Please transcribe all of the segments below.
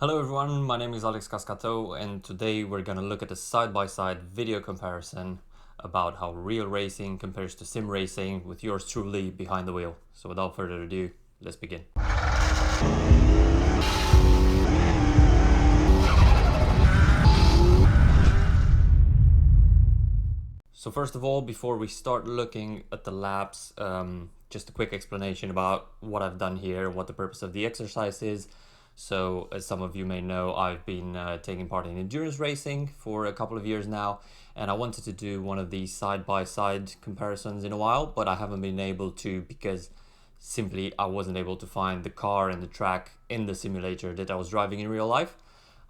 Hello everyone, my name is Alex Cascatau and today we're gonna look at a side-by-side video comparison about how real racing compares to sim racing with yours truly behind the wheel. So without further ado, let's begin. So first of all, before we start looking at the laps, just a quick explanation about what I've done here, what the purpose of the exercise is. So as some of you may know, I've been taking part in endurance racing for a couple of years now, and I wanted to do one of these side-by-side comparisons in a while, but I haven't been able to because simply I wasn't able to find the car and the track in the simulator that I was driving in real life.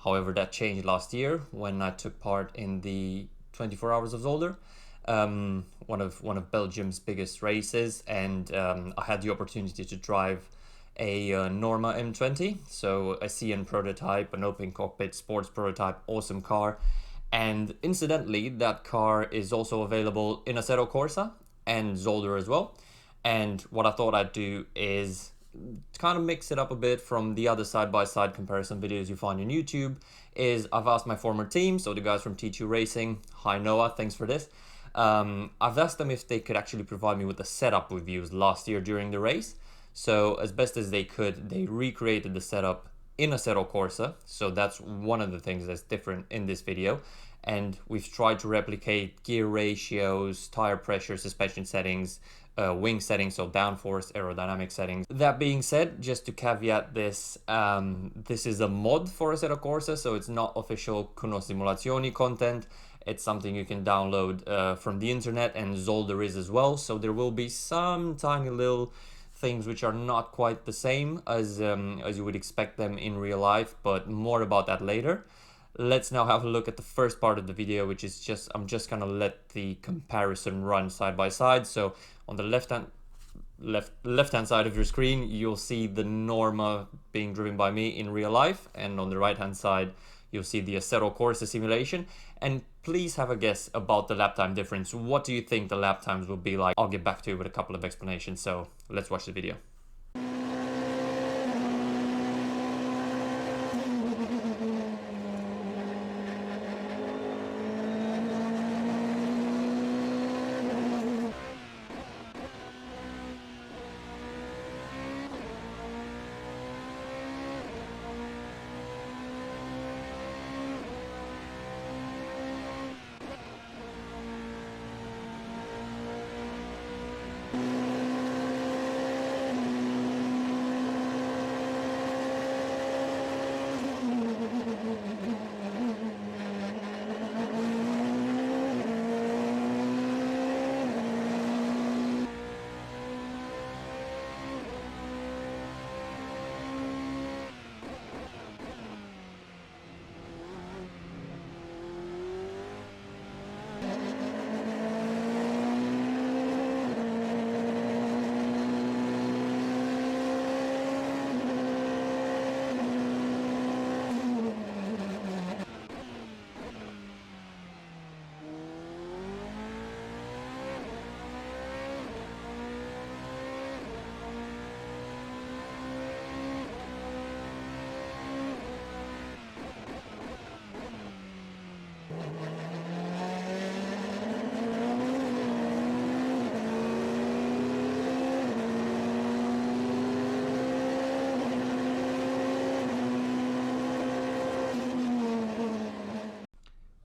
However, that changed last year when I took part in the 24 Hours of Zolder, one of Belgium's biggest races, and I had the opportunity to drive a Norma M20, so a CN prototype, an open cockpit sports prototype, awesome car. And incidentally, that car is also available in Assetto Corsa and Zolder as well. And what I thought I'd do is kind of mix it up a bit from the other side-by-side comparison videos you find on YouTube. Is I've asked my former team, so the guys from T2 Racing, hi Noah, thanks for this. I've asked them if they could actually provide me with the setup we've used last year during the race. So as best as they could, they recreated the setup in Assetto Corsa. So that's one of the things that's different in this video. And we've tried to replicate gear ratios, tire pressure, suspension settings, wing settings, so downforce, aerodynamic settings. That being said, just to caveat this, this is a mod for Assetto Corsa, so it's not official Kuno Simulazioni content. It's something you can download from the internet, and Zolder is as well. So there will be some tiny little things which are not quite the same as you would expect them in real life, but more about that later. Let's now have a look at the first part of the video, which is I'm just gonna let the comparison run side by side. So on the left hand side of your screen, you'll see the Norma being driven by me in real life, and on the right hand side you'll see the Assetto Corsa simulation. And please have a guess about the lap time difference. What do you think the lap times will be like? I'll get back to you with a couple of explanations, so let's watch the video.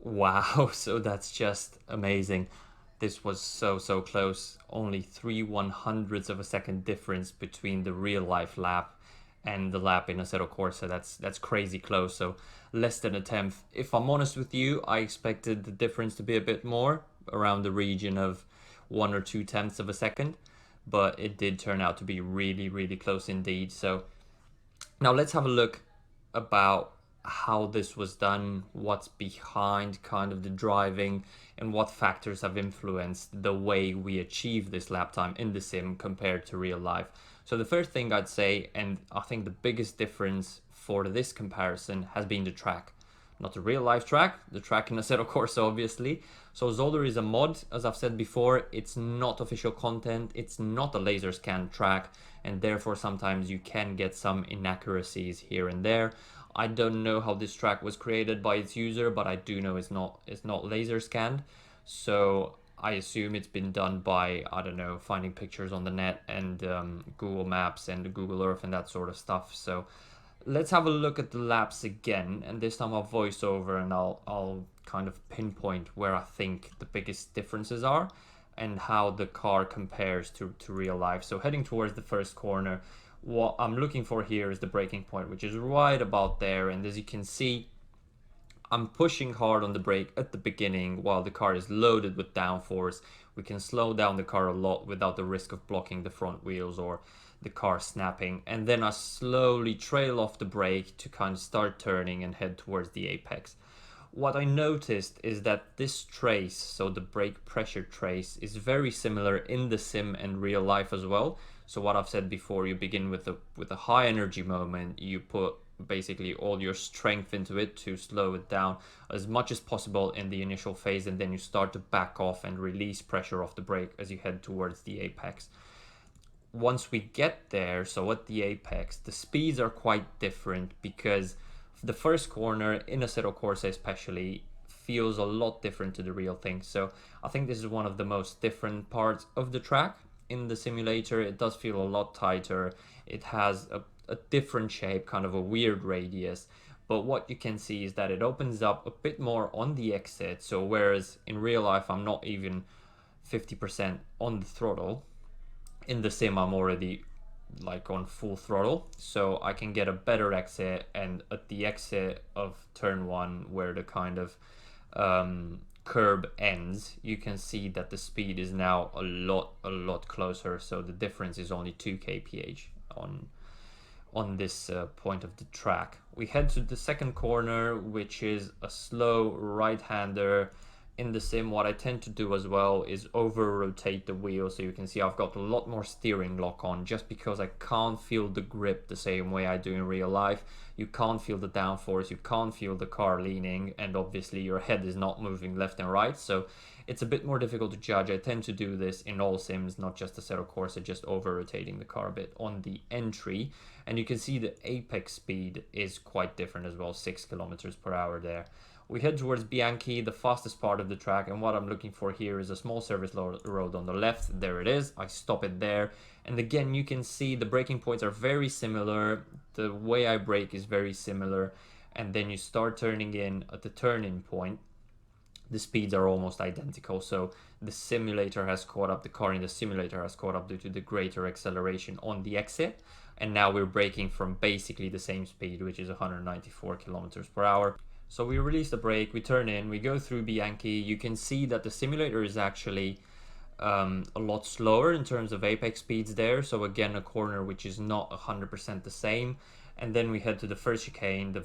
Wow, so that's just amazing. This was so close. Only 3/100ths of a second difference between the real life lap and the lap in Assetto Corsa. That's crazy close. So less than a tenth. If I'm honest with you, I expected the difference to be a bit more, around the region of 1 or 2 tenths of a second, but it did turn out to be really close indeed. So now let's have a look about how this was done, what's behind kind of the driving, and what factors have influenced the way we achieve this lap time in the sim compared to real life. So the first thing I'd say, and I think the biggest difference for this comparison, has been the track. Not the real life track, the track in Assetto Corsa obviously. So Zolder is a mod, as I've said before. It's not official content, it's not a laser scan track, and therefore sometimes you can get some inaccuracies here and there. I don't know how this track was created by its user, but I do know it's not laser scanned. So I assume it's been done by, I don't know, finding pictures on the net and Google Maps and Google Earth and that sort of stuff. So let's have a look at the laps again, and this time I'll voice over and I'll kind of pinpoint where I think the biggest differences are and how the car compares to real life. So heading towards the first corner, what I'm looking for here is the braking point, which is right about there. And as you can see, I'm pushing hard on the brake at the beginning while the car is loaded with downforce. We can slow down the car a lot without the risk of blocking the front wheels or the car snapping. And then I slowly trail off the brake to kind of start turning and head towards the apex. What I noticed is that this trace, so the brake pressure trace, is very similar in the sim and real life as well. So what I've said before, you begin with a high energy moment, you put basically all your strength into it to slow it down as much as possible in the initial phase, and then you start to back off and release pressure off the brake as you head towards the apex. Once we get there, so at the apex, the speeds are quite different because the first corner in Assetto Corsa especially feels a lot different to the real thing. So I think this is one of the most different parts of the track. In the simulator, it does feel a lot tighter. It has a different shape, kind of a weird radius. But what you can see is that it opens up a bit more on the exit. So whereas in real life, I'm not even 50% on the throttle, in the sim, I'm already like on full throttle, so I can get a better exit. And at the exit of turn 1, where the kind of curb ends, you can see that the speed is now a lot closer. So the difference is only 2 kph on this point of the track. We head to the second corner, which is a slow right-hander. In the sim, what I tend to do as well is over rotate the wheel. So you can see I've got a lot more steering lock on just because I can't feel the grip the same way I do in real life. You can't feel the downforce, you can't feel the car leaning, and obviously your head is not moving left and right. So it's a bit more difficult to judge. I tend to do this in all sims, not just the Assetto Corsa, just over rotating the car a bit on the entry. And you can see the apex speed is quite different as well, 6 kilometers per hour there. We head towards Bianchi, the fastest part of the track, and what I'm looking for here is a small service road on the left. There it is. I stop it there. And again, you can see the braking points are very similar. The way I brake is very similar. And then you start turning in at the turning point. The speeds are almost identical. So the simulator has caught up, the car in the simulator has caught up due to the greater acceleration on the exit. And now we're braking from basically the same speed, which is 194 kilometers per hour. So we release the brake, we turn in, we go through Bianchi. You can see that the simulator is actually a lot slower in terms of apex speeds there. So again, a corner which is not 100% the same. And then we head to the first chicane, the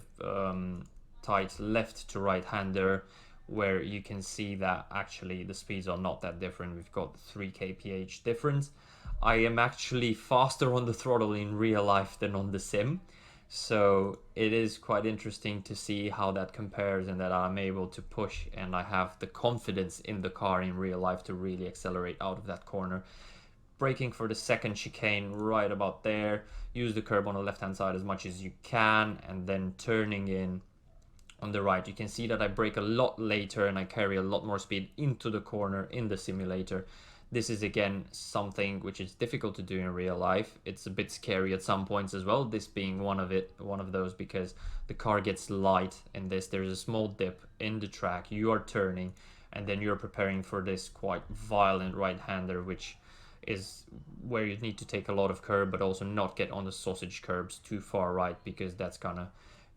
tight left to right hander, where you can see that actually the speeds are not that different. We've got 3 kph difference. I am actually faster on the throttle in real life than on the sim. So it is quite interesting to see how that compares, and that I'm able to push and I have the confidence in the car in real life to really accelerate out of that corner. Braking for the second chicane right about there. Use the curb on the left hand side as much as you can, and then turning in on the right. You can see that I brake a lot later and I carry a lot more speed into the corner in the simulator. This is again something which is difficult to do in real life. It's a bit scary at some points as well, this being one of those, because the car gets light in this. There's a small dip in the track, you are turning, and then you're preparing for this quite violent right-hander, which is where you need to take a lot of curb, but also not get on the sausage curbs too far right, because that's gonna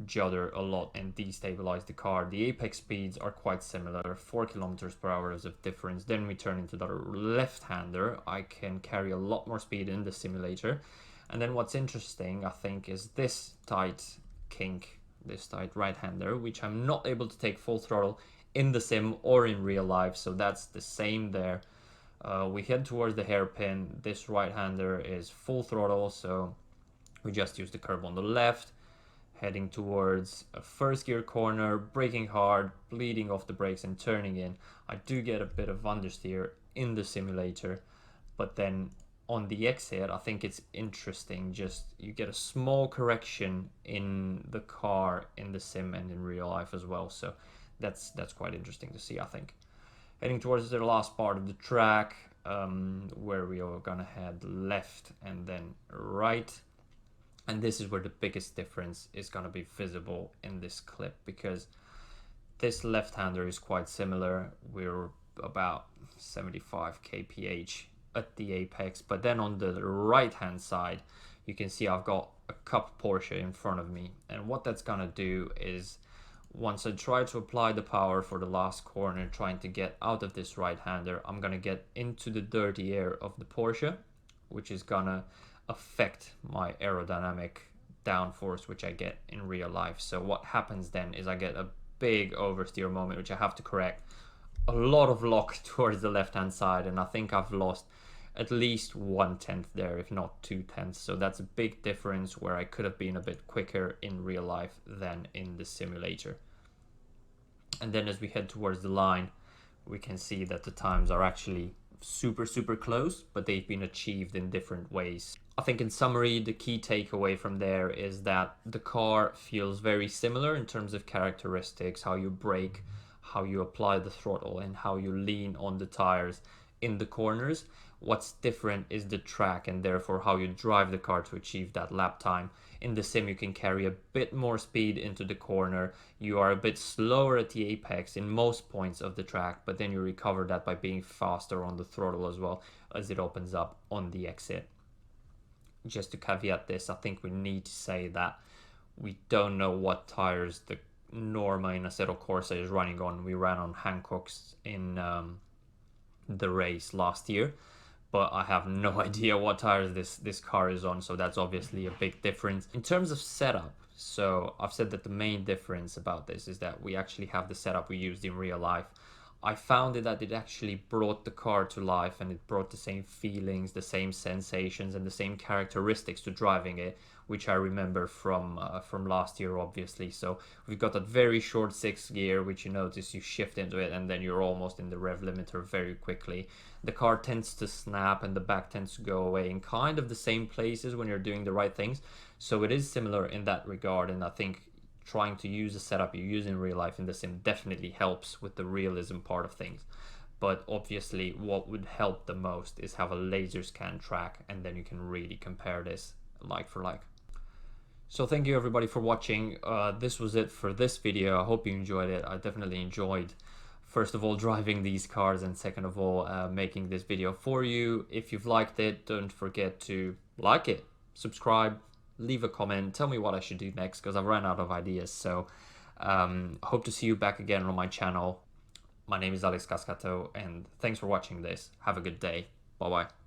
judder a lot and destabilize the car. The apex speeds are quite similar, 4 kilometers per hour is of difference. Then we turn into the left-hander. I can carry a lot more speed in the simulator. And then what's interesting, I think, is this tight kink, this tight right-hander, which I'm not able to take full throttle in the sim or in real life. So that's the same there. We head towards the hairpin. This right-hander is full throttle, so we just use the curb on the left. Heading towards a first gear corner, braking hard, bleeding off the brakes and turning in. I do get a bit of understeer in the simulator, but then on the exit, I think it's interesting. Just you get a small correction in the car in the sim and in real life as well. So that's quite interesting to see, I think. Heading towards the last part of the track, where we are gonna head left and then right. And this is where the biggest difference is gonna be visible in this clip, because this left-hander is quite similar. We're about 75 kph at the apex, but then on the right hand side you can see I've got a Cup Porsche in front of me, and what that's gonna do is once I try to apply the power for the last corner trying to get out of this right-hander, I'm gonna get into the dirty air of the Porsche, which is gonna affect my aerodynamic downforce which I get in real life. So what happens then is I get a big oversteer moment which I have to correct, a lot of lock towards the left hand side, and I think I've lost at least 1/10 there, if not 2/10. So that's a big difference where I could have been a bit quicker in real life than in the simulator. And then as we head towards the line, we can see that the times are actually super close, but they've been achieved in different ways. I think in summary, the key takeaway from there is that the car feels very similar in terms of characteristics, how you brake, how you apply the throttle, and how you lean on the tires in the corners. What's different is the track, and therefore how you drive the car to achieve that lap time. In the sim, you can carry a bit more speed into the corner. You are a bit slower at the apex in most points of the track, but then you recover that by being faster on the throttle as well as it opens up on the exit. Just to caveat this, I think we need to say that we don't know what tires the Norma in Assetto Corsa is running on. We ran on Hankook's in the race last year, but I have no idea what tires this car is on, so that's obviously a big difference. In terms of setup, so I've said that the main difference about this is that we actually have the setup we used in real life. I found that it actually brought the car to life, and it brought the same feelings, the same sensations, and the same characteristics to driving it, which I remember from last year, obviously. So we've got that very short 6th gear, which you notice you shift into it, and then you're almost in the rev limiter very quickly. The car tends to snap, and the back tends to go away in kind of the same places when you're doing the right things. So it is similar in that regard, and I think trying to use a setup you use in real life in the sim definitely helps with the realism part of things. But obviously what would help the most is have a laser scan track, and then you can really compare this like for like. So thank you everybody for watching. This was it for this video. I hope you enjoyed it. I definitely enjoyed, first of all, driving these cars, and second of all, making this video for you. If you've liked it, don't forget to like it, subscribe, leave a comment, tell me what I should do next, because I've run out of ideas. So hope to see you back again on my channel. My name is Alex Cascatau, and thanks for watching this. Have a good day. Bye bye.